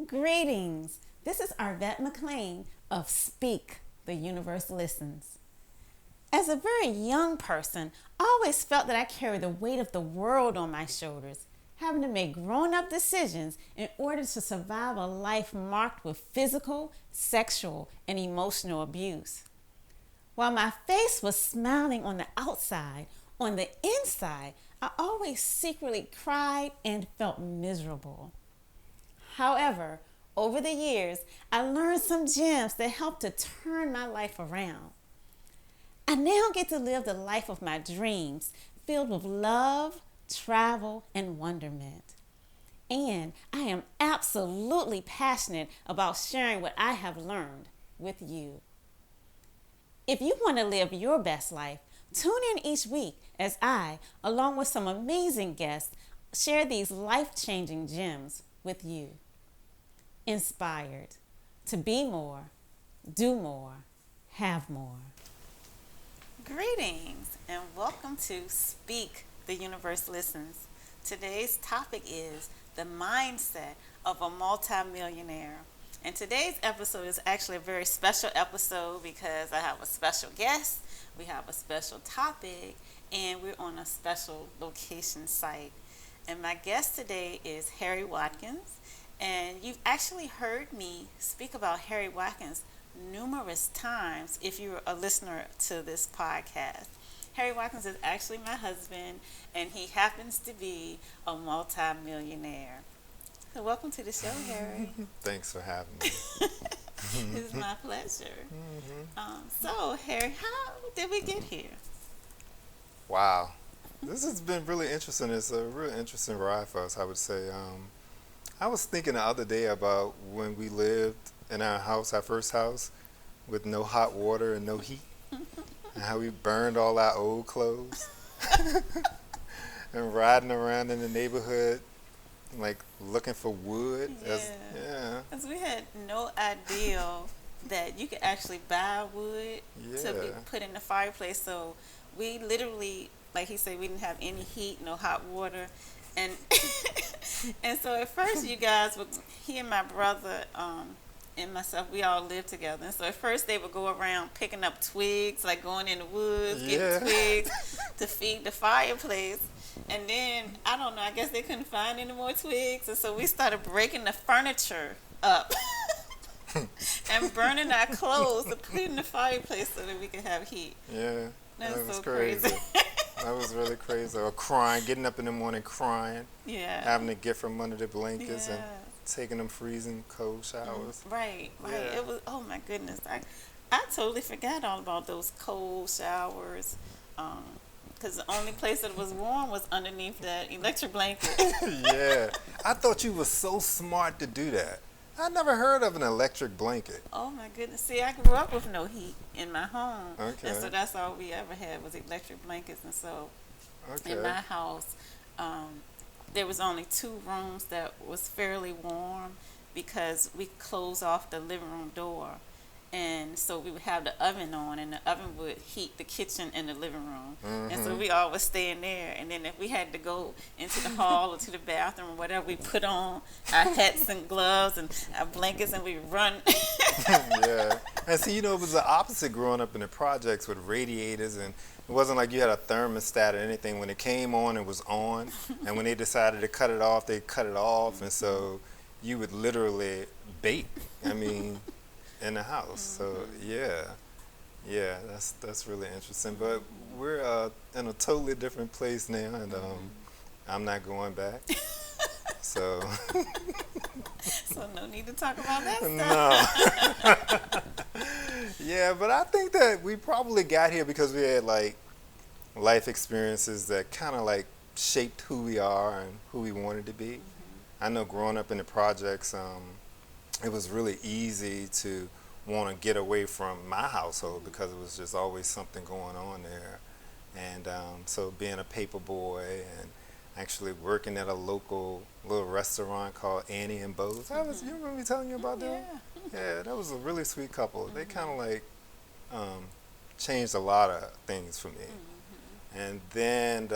Greetings. This is Arvat of Speak, the Universe Listens. As a very young person, I always felt that I carried the weight of the world on my shoulders, having to make grown-up decisions in order to survive a life marked with physical, sexual, and emotional abuse. While my face was smiling on the outside, on the inside, I always secretly cried and felt miserable. However, over the years, I learned some gems that helped to turn my life around. I now get to live the life of my dreams, filled with love, travel, and wonderment. And I am absolutely passionate about sharing what I have learned with you. If you want to live your best life, tune in each week as I, along with some amazing guests, share these life-changing gems with you. Inspired to be more, do more, have more. Greetings and welcome to Speak, the Universe Listens. Today's topic is the mindset of a multi-millionaire. And today's episode is actually a very special episode because I have a special guest, we have a special topic, and we're on a special location site. And my guest today is Harry Watkins. And you've actually heard me speak about Harry Watkins numerous times if you're a listener to this podcast. Harry Watkins is actually my husband, and he happens to be a multi-millionaire. So welcome to the show, Harry. Thanks for having me. It's my pleasure. So, Harry, how did we get here? Wow. This has been really interesting. It's a really interesting ride for us, I would say. I was thinking the other day about when we lived in our house, our first house, with no hot water and no heat, and how we burned all our old clothes and riding around in the neighborhood, like looking for wood. Yeah. Because we had no idea that you could actually buy wood to be put in the fireplace. So we literally, like he said, we didn't have any heat, no hot water. And and so at first you guys would, he and my brother and myself, we all lived together. And so at first they would go around picking up twigs, like going in the woods, getting twigs to feed the fireplace. And then, I don't know, I guess they couldn't find any more twigs. And so we started breaking the furniture up and burning our clothes to put in the fireplace so that we could have heat. Yeah, That's that was so crazy. That was really crazy. Or crying, getting up in the morning crying, having to get from under the blankets and taking them freezing cold showers. Right. It was, oh my goodness. I totally forgot all about those cold showers. Because the only place that was warm was underneath that electric blanket. Yeah. I thought you were so smart to do that. I never heard of an electric blanket. Oh my goodness. See, I grew up with no heat in my home. Okay. And so that's all we ever had was electric blankets. And so in my house, there was only 2 rooms that was fairly warm because we closed off the living room door. And so we would have the oven on, and the oven would heat the kitchen and the living room. And so we always stay in there. And then if we had to go into the hall or to the bathroom or whatever, we put on our hats and gloves and our blankets and we run. Yeah. And see, it was the opposite growing up in the projects with radiators, and it wasn't like you had a thermostat or anything. When it came on, it was on. And when they decided to cut it off, they cut it off. And so you would literally bake. In the house. So yeah, that's really interesting. But we're in a totally different place now, and I'm not going back. So So no need to talk about that stuff. No. Yeah, but I think that we probably got here because we had like life experiences that kind of like shaped who we are and who we wanted to be. I know growing up in the projects, it was really easy to want to get away from my household because it was just always something going on there. And so being a paper boy and actually working at a local little restaurant called Annie and Bo's. You remember me telling you about that? Yeah, that was a really sweet couple. They kind of like changed a lot of things for me. And then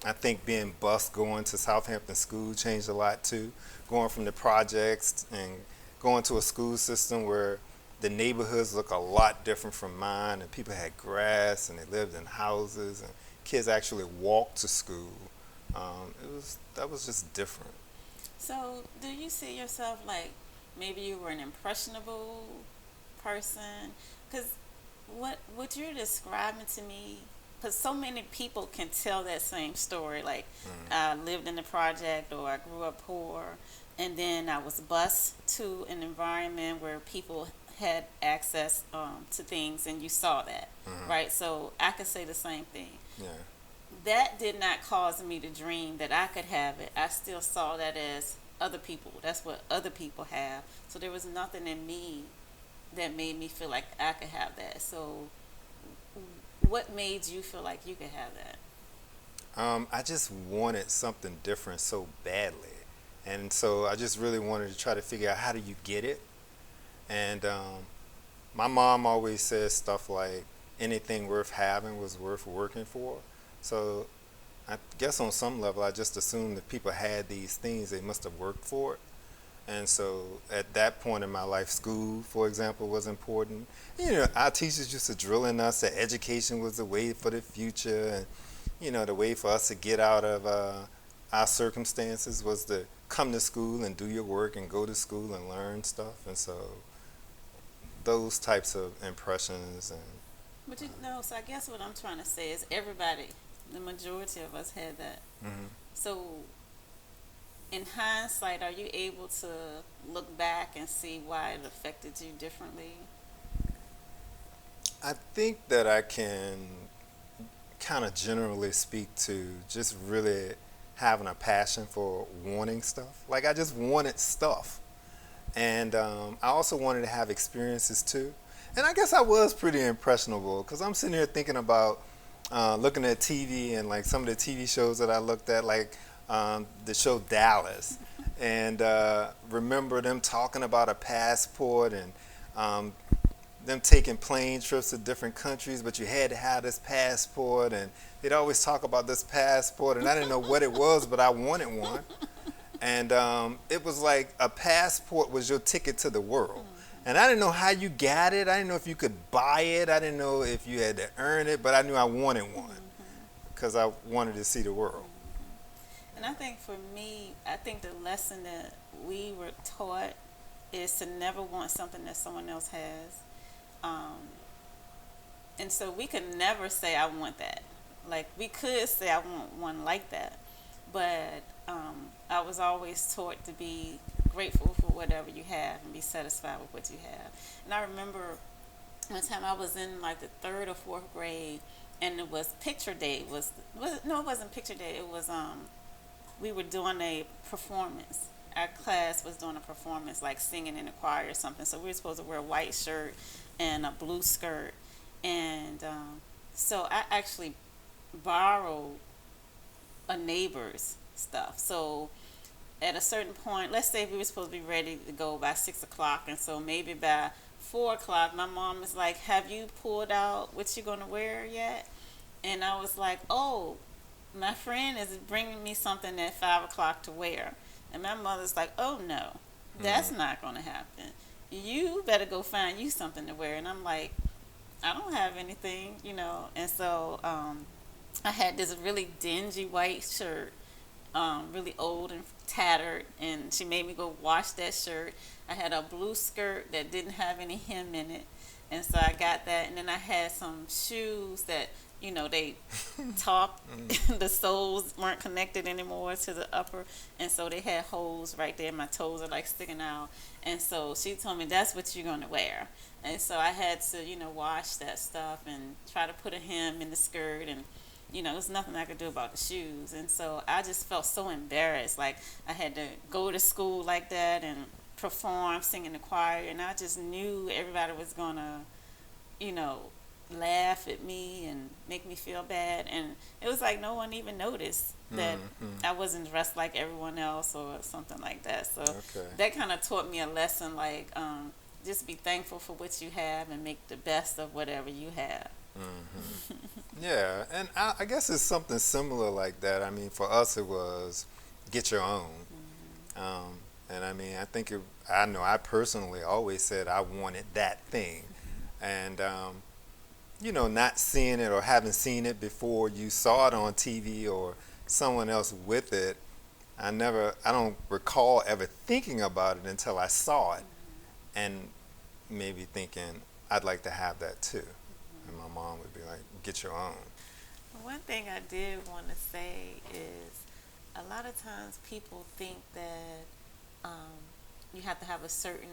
I think being bused going to Southampton school changed a lot too. Going from the projects and going to a school system where the neighborhoods look a lot different from mine, and people had grass and they lived in houses, and kids actually walked to school. That was just different. So, do you see yourself like maybe you were an impressionable person? Because what you're describing to me, because so many people can tell that same story. Like, I lived in the project, or I grew up poor, and then I was bused to an environment where people had access to things, and you saw that, right? So I could say the same thing. Yeah. That did not cause me to dream that I could have it. I still saw that as other people. That's what other people have. So there was nothing in me that made me feel like I could have that. So what made you feel like you could have that? I just wanted something different so badly. And so I just really wanted to try to figure out, how do you get it? And my mom always says stuff like, anything worth having was worth working for. So I guess on some level, I just assumed that people had these things, they must have worked for it. And so at that point in my life, school, for example, was important. You know, our teachers used to drill in us that education was the way for the future, and, you know, the way for us to get out of our circumstances was to come to school and do your work and go to school and learn stuff. And so those types of impressions. And But you know, so I guess what I'm trying to say is everybody, the majority of us had that. So in hindsight, are you able to look back and see why it affected you differently? I think that I can kind of generally speak to just really having a passion for wanting stuff. Like, I just wanted stuff. And I also wanted to have experiences too. And I guess I was pretty impressionable, because I'm sitting here thinking about looking at TV, and like some of the TV shows that I looked at, like the show Dallas, and remember them talking about a passport, and them taking plane trips to different countries, but you had to have this passport, and they'd always talk about this passport, and I didn't know what it was, but I wanted one. And it was like a passport was your ticket to the world. And I didn't know how you got it. I didn't know if you could buy it. I didn't know if you had to earn it, but I knew I wanted one because I wanted to see the world. And I think for me, I think the lesson that we were taught is to never want something that someone else has. And so we could never say, I want that. Like, we could say, I want one like that. But I was always taught to be grateful for whatever you have and be satisfied with what you have. And I remember one time I was in like the 3rd or 4th grade, and it was picture day. No, it wasn't picture day. It was we were doing a performance. Our class was doing a performance, like singing in a choir or something. So we were supposed to wear a white shirt and a blue skirt. And so I actually borrowed a neighbor's stuff. So at a certain point, let's say we were supposed to be ready to go by 6 o'clock, and so maybe by 4 o'clock, my mom is like, have you pulled out what you're going to wear yet? And I was like, oh, my friend is bringing me something at 5 o'clock to wear. And my mother's like, oh, no, that's not going to happen. You better go find you something to wear. And I'm like, I don't have anything, you know. And so I had this really dingy white shirt, really old and tattered, and she made me go wash that shirt. I had a blue skirt that didn't have any hem in it, and so I got that. And then I had some shoes that, you know, they the soles weren't connected anymore to the upper, and so they had holes right there. My toes are like sticking out, and so she told me, that's what you're going to wear. And so I had to, you know, wash that stuff and try to put a hem in the skirt, and you know, there's nothing I could do about the shoes. And so I just felt so embarrassed. Like, I had to go to school like that and perform, sing in the choir. And I just knew everybody was going to, you know, laugh at me and make me feel bad. And it was like no one even noticed that I wasn't dressed like everyone else or something like that. So that kind of taught me a lesson, like, just be thankful for what you have and make the best of whatever you have. Yeah, and I guess it's something similar like that. I mean, for us, it was get your own. Um, and I mean, I know I personally always said I wanted that thing. And, not seeing it or having seen it before you saw it on TV or someone else with it, I don't recall ever thinking about it until I saw it and maybe thinking, I'd like to have that too. And my mom would be like, get your own. One thing I did want to say is a lot of times people think that um, you have to have a certain,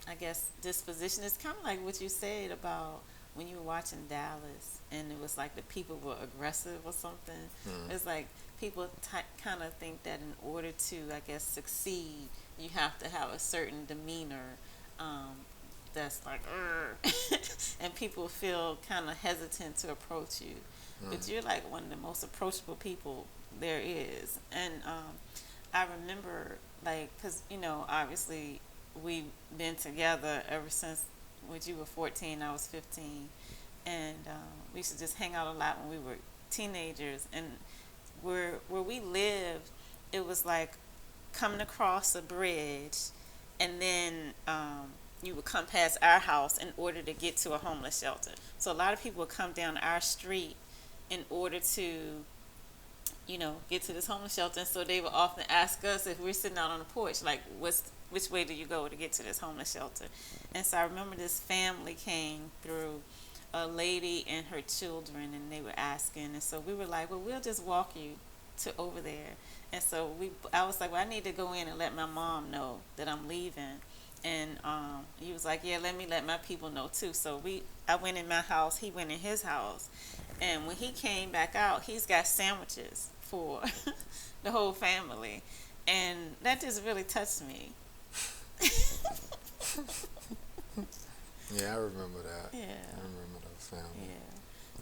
I guess, disposition. It's kind of like what you said about when you were watching Dallas and it was like the people were aggressive or something. Mm. It's like people kind of think that in order to, I guess, succeed, you have to have a certain demeanor. Um, that's like, and people feel kind of hesitant to approach you. But you're like one of the most approachable people there is. And I remember, like, because, obviously we've been together ever since when you were 14, I was 15. And we used to just hang out a lot when we were teenagers. And where we lived, it was like coming across a bridge and then you would come past our house in order to get to a homeless shelter. So a lot of people would come down our street in order to, get to this homeless shelter. And so they would often ask us if we're sitting out on the porch, like, which way do you go to get to this homeless shelter? And so I remember this family came through, a lady and her children, and they were asking. And so we were like, well, we'll just walk you to over there. And so I was like, well, I need to go in and let my mom know that I'm leaving. And he was like, yeah, let my people know too. So I went in my house, he went in his house. And when he came back out, he's got sandwiches for the whole family. And that just really touched me. Yeah, I remember that. Yeah. I remember those family.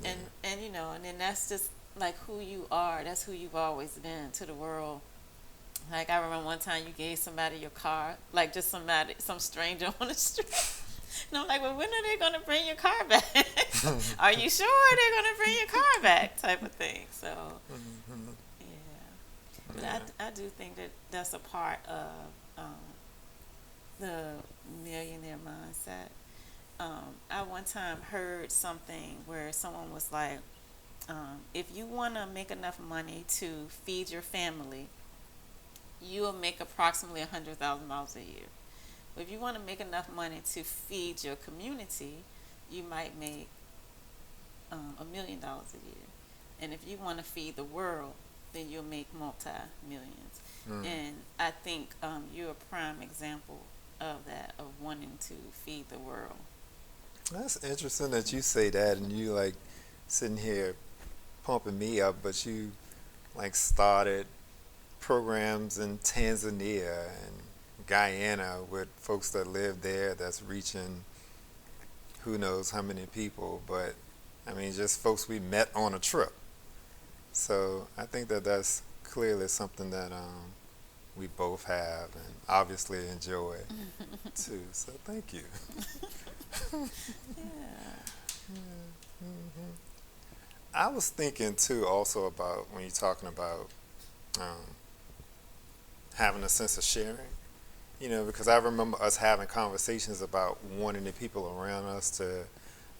Yeah. And and then that's just like who you are. That's who you've always been to the world. Like I remember one time you gave somebody your car, like just some stranger on the street. And I'm like, well, when are they going to bring your car back? Are you sure they're going to bring your car back? Type of thing. So, yeah. But I do think that that's a part of the millionaire mindset. I one time heard something where someone was like, if you want to make enough money to feed your family, you'll make approximately $100,000 a year. But if you want to make enough money to feed your community, you might make $1 million a year. And if you want to feed the world, then you'll make multi-millions. And I think you're a prime example of that, of wanting to feed the world. That's interesting that you say that, and you like sitting here pumping me up, but you like started programs in Tanzania and Guyana with folks that live there that's reaching who knows how many people, but I mean just folks we met on a trip. So I think that that's clearly something that we both have and obviously enjoy too. So thank you. Yeah. I was thinking too also about when you're talking about having a sense of sharing. Because I remember us having conversations about wanting the people around us to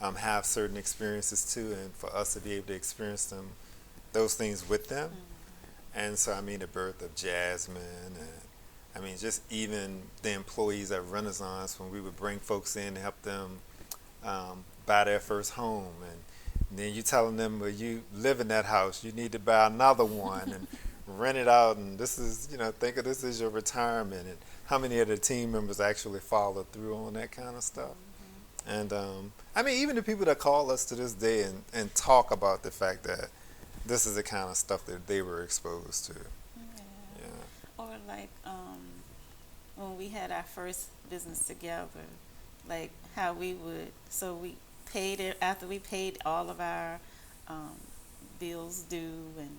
have certain experiences too, and for us to be able to experience those things with them. And so, I mean, the birth of Jasmine, and I mean, just even the employees at Renaissance when we would bring folks in to help them buy their first home, and then you telling them, well, you live in that house, you need to buy another one and rent it out, and this is, think of this as your retirement, and how many of the team members actually follow through on that kind of stuff. And I mean, even the people that call us to this day and talk about the fact that this is the kind of stuff that they were exposed to. Yeah. Or like when we had our first business together, like how we paid it after we paid all of our bills due and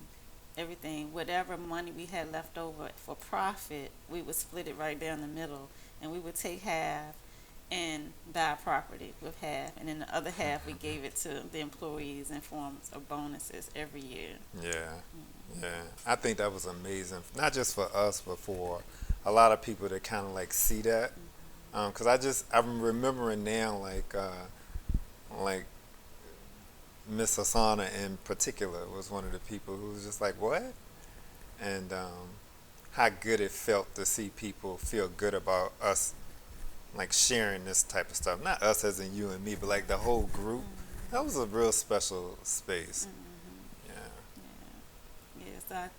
everything, whatever money we had left over for profit, we would split it right down the middle, and we would take half and buy property with half, and then the other half we gave it to the employees in forms of bonuses every year. Yeah, yeah. I think that was amazing, not just for us, but for a lot of people that kind of like see that. Because I'm remembering now, like Miss Asana in particular was one of the people who was just like, what? And how good it felt to see people feel good about us, like sharing this type of stuff. Not us as in you and me, but like the whole group. That was a real special space. Yeah. Yeah. Yes,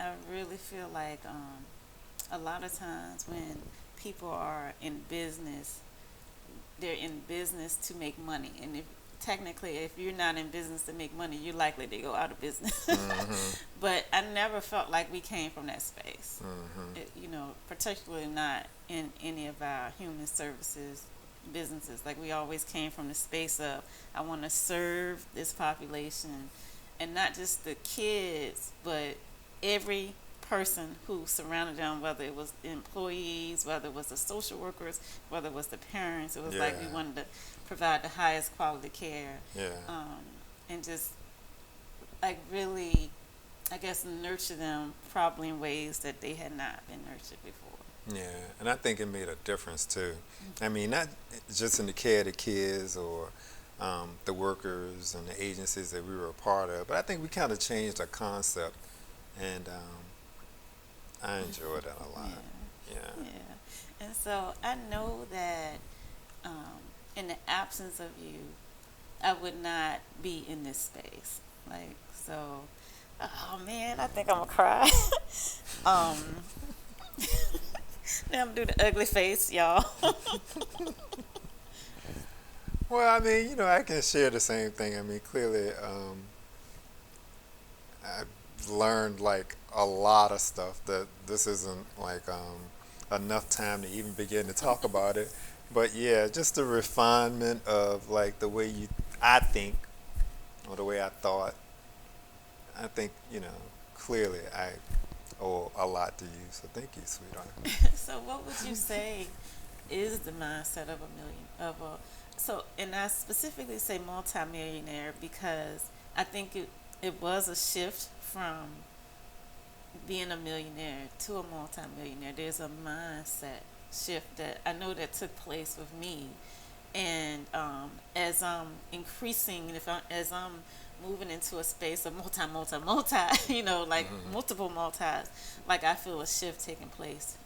I really feel like a lot of times when people are in business, they're in business to make money, and if you're not in business to make money, you're likely to go out of business. But I never felt like we came from that space. Particularly not in any of our human services businesses. Like, we always came from the space of, I want to serve this population, and not just the kids, but every person who surrounded them, whether it was the employees, whether it was the social workers, whether it was the parents. It was like we wanted to provide the highest quality care. Yeah. And just like really, I guess, nurture them probably in ways that they had not been nurtured before. Yeah, and I think it made a difference too. I mean, not just in the care of the kids or the workers and the agencies that we were a part of, but I think we kind of changed the concept, and I enjoyed that a lot. Yeah. And so I know that in the absence of you, I would not be in this space. Like, so, oh man, I think I'm gonna cry. Now I'm doing the ugly face, y'all. Well, I mean, I can share the same thing. I mean, clearly, I've learned like a lot of stuff that this isn't like enough time to even begin to talk about it. But yeah, just the refinement of like the way I think, or the way I thought. I think, clearly I owe a lot to you. So thank you, sweetheart. So what would you say is the mindset of and I specifically say multi-millionaire because I think it was a shift from being a millionaire to a multi-millionaire. There's a mindset shift that I know that took place with me, and as I'm increasing, as I'm moving into a space of multi, like multiple multis, like I feel a shift taking place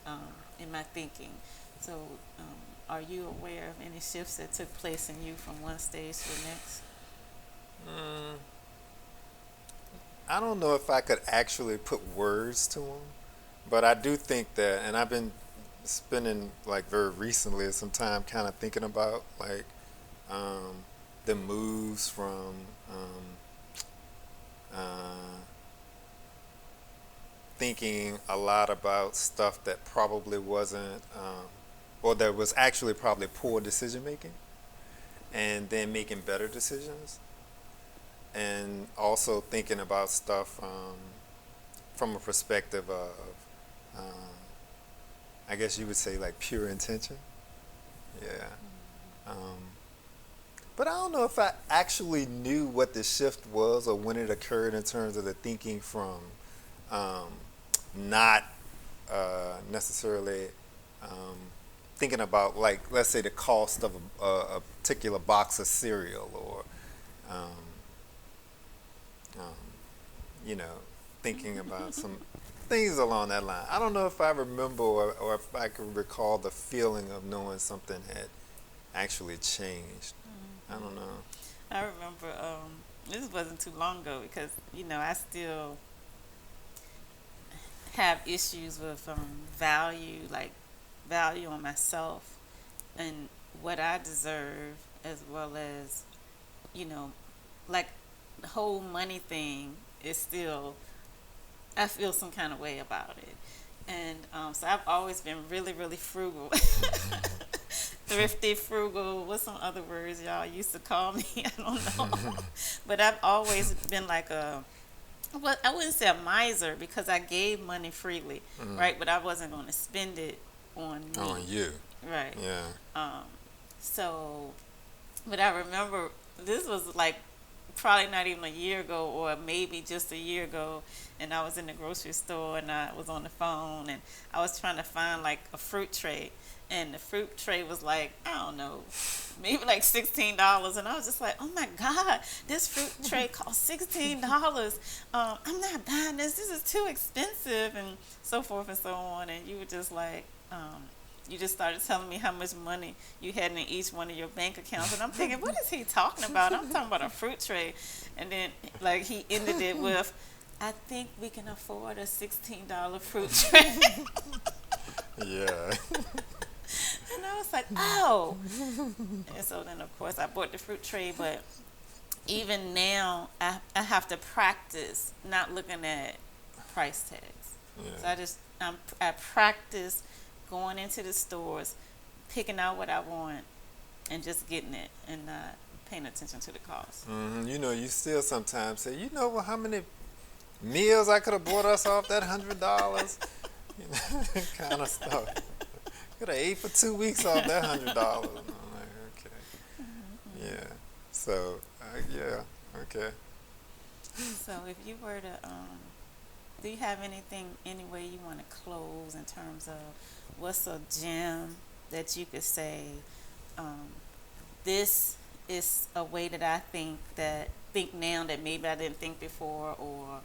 in my thinking. So, are you aware of any shifts that took place in you from one stage to the next? I don't know if I could actually put words to them, but I do think that, and I've been spending like very recently some time kind of thinking about like the moves from thinking a lot about stuff that probably wasn't or that was actually probably poor decision making, and then making better decisions, and also thinking about stuff from a perspective of I guess you would say like pure intention. Yeah. But I don't know if I actually knew what the shift was or when it occurred in terms of the thinking from not necessarily thinking about, like, let's say the cost of a particular box of cereal, or thinking about some things along that line. I don't know if I remember or if I can recall the feeling of knowing something had actually changed. I don't know. I remember this wasn't too long ago because I still have issues with value on myself and what I deserve, as well as like the whole money thing is still, I feel some kind of way about it. And so I've always been really, really frugal. Thrifty, frugal, what's some other words y'all used to call me? I don't know. But I've always been like I wouldn't say a miser because I gave money freely, right? But I wasn't going to spend it on me. On you. Right. Yeah. So, but I remember this was like probably not even a year ago or maybe just a year ago, and I was in the grocery store and I was on the phone and I was trying to find like a fruit tray, and the fruit tray was like, I don't know, maybe like $16, and I was just like, oh my god, this fruit tray costs $16. I'm not buying this. This is too expensive, and so forth and so on. And you were just like, you just started telling me how much money you had in each one of your bank accounts, and I'm thinking, what is he talking about? I'm talking about a fruit tray, and then like he ended it with, I think we can afford a $16 fruit tray. Yeah. And I was like, oh. And so then, of course, I bought the fruit tray. But even now, I have to practice not looking at price tags. So Yeah. I practice going into the stores, picking out what I want, and just getting it, and not paying attention to the cost. You know, you still sometimes say, you know, well, how many meals I could have bought us off that $100, you know, kind of stuff. Could have ate for 2 weeks off that $100. I'm like, okay, yeah. So, yeah, okay. So if you were to, do you have anything, any way you want to close in terms of what's a gem that you could say, um, this is a way that I think now that maybe I didn't think before, or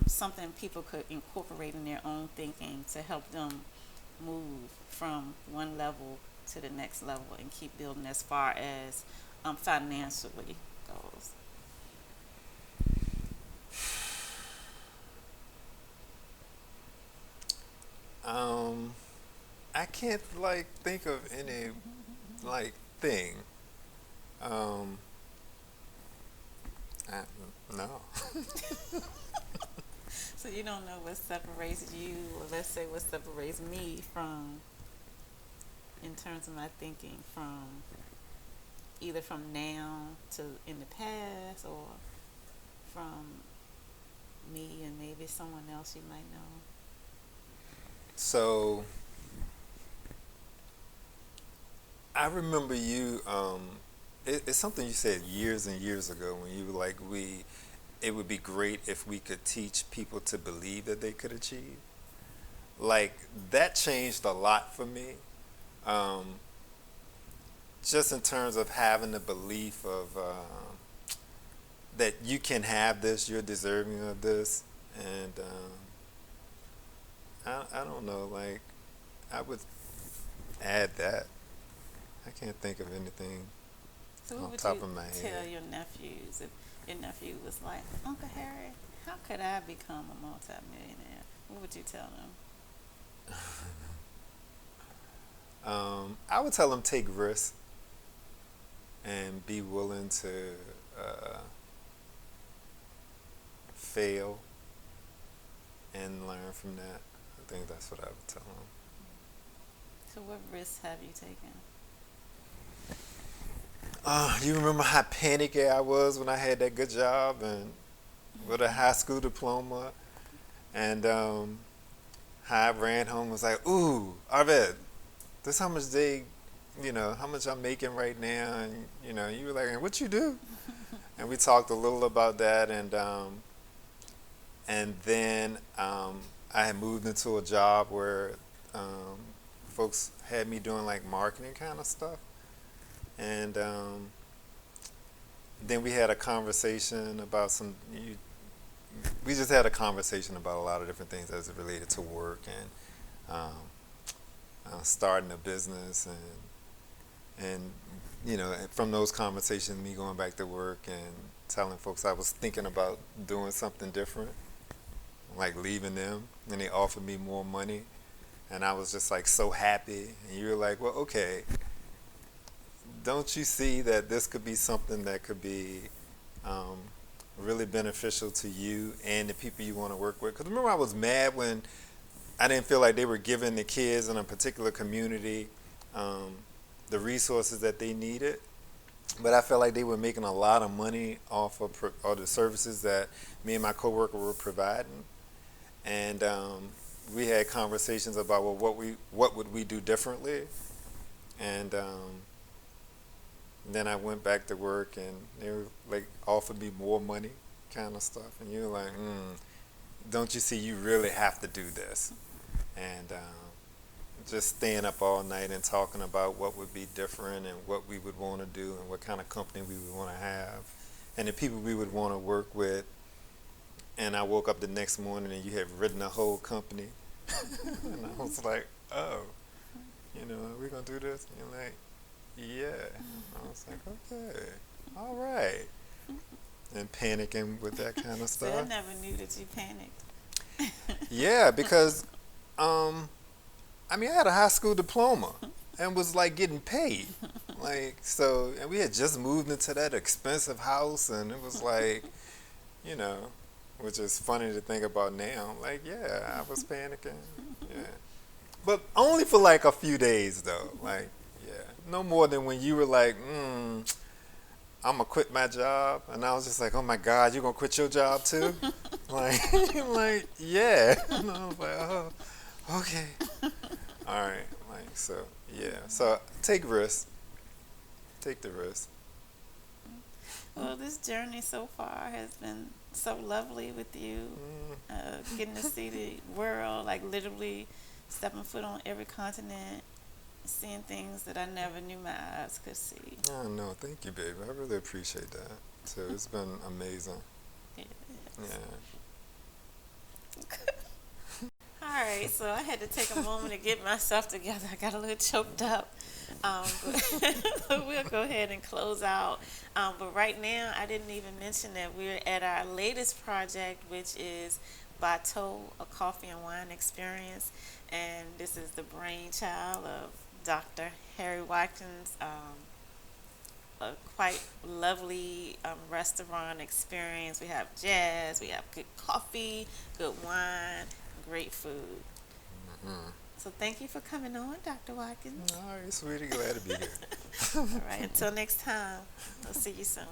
something people could incorporate in their own thinking to help them move from one level to the next level and keep building as far as financially goes. Um, I can't like think of any like thing. Um, I, no. So you don't know what separates you, or let's say what separates me from, in terms of my thinking, from either from now to in the past, or from me and maybe someone else you might know. So I remember you. It's something you said years and years ago when you were like, we. It would be great if we could teach people to believe that they could achieve. Like that changed a lot for me. Um, just in terms of having the belief of that you can have this, you're deserving of this, and I don't know. Like I would add that. I can't think of anything So what on would top you of my tell head. your nephews if your nephew was like, Uncle Harry, how could I become a multi-millionaire? What would you tell them? I would tell them take risks and be willing to uh, fail and learn from that. I think that's what I would tell them. So what risks have you taken? You remember how panicky I was when I had that good job and with a high school diploma, and how I ran home and was like, "Ooh, Arvat, this how much how much I'm making right now," and you were like, "And what you do?" And we talked a little about that, and then I had moved into a job where folks had me doing like marketing kind of stuff, and then we had a conversation about we just had a conversation about a lot of different things as it related to work and starting a business, and from those conversations, me going back to work and telling folks I was thinking about doing something different, like leaving them, and they offered me more money, and I was just like so happy, and you were like, well, okay, don't you see that this could be something that could be really beneficial to you and the people you want to work with? Because remember, I was mad when I didn't feel like they were giving the kids in a particular community the resources that they needed, but I felt like they were making a lot of money off of all the services that me and my coworker were providing, and we had conversations about, well, what would we do differently, and And then I went back to work, and they were like offered me more money, kind of stuff. And you're like, don't you see? You really have to do this. And just staying up all night and talking about what would be different and what we would want to do and what kind of company we would want to have and the people we would want to work with. And I woke up the next morning and you had written a whole company. And I was like, oh, we're going to do this? And you're like, yeah. I was like, okay, all right. And panicking with that kind of So I stuff. never knew that you panicked. Yeah, because I had a high school diploma and was like getting paid. And we had just moved into that expensive house, and it was like, you know, which is funny to think about now. Like, yeah, I was panicking. Yeah. But only for like a few days though. Like, yeah. No more than when you were like, I'm gonna quit my job, and I was just like, oh my God, you gonna quit your job too? like, yeah. And I was like, oh, okay. All right, so, yeah. So take risks. Take the risk. Well, this journey so far has been so lovely with you. Getting to see the world, like literally stepping foot on every continent, seeing things that I never knew my eyes could see. Oh, no, thank you, baby. I really appreciate that. So it's been amazing. Yes. Yeah. All right, so I had to take a moment to get myself together. I got a little choked up. But we'll go ahead and close out. But right now, I didn't even mention that we're at our latest project, which is Bateau, a coffee and wine experience. And this is the brainchild of Dr. Harry Watkins, a quite lovely restaurant experience. We have jazz, we have good coffee, good wine, great food. So thank you for coming on, Dr. Watkins. All right, sweetie. Glad to be here. All right, until next time, I'll see you soon.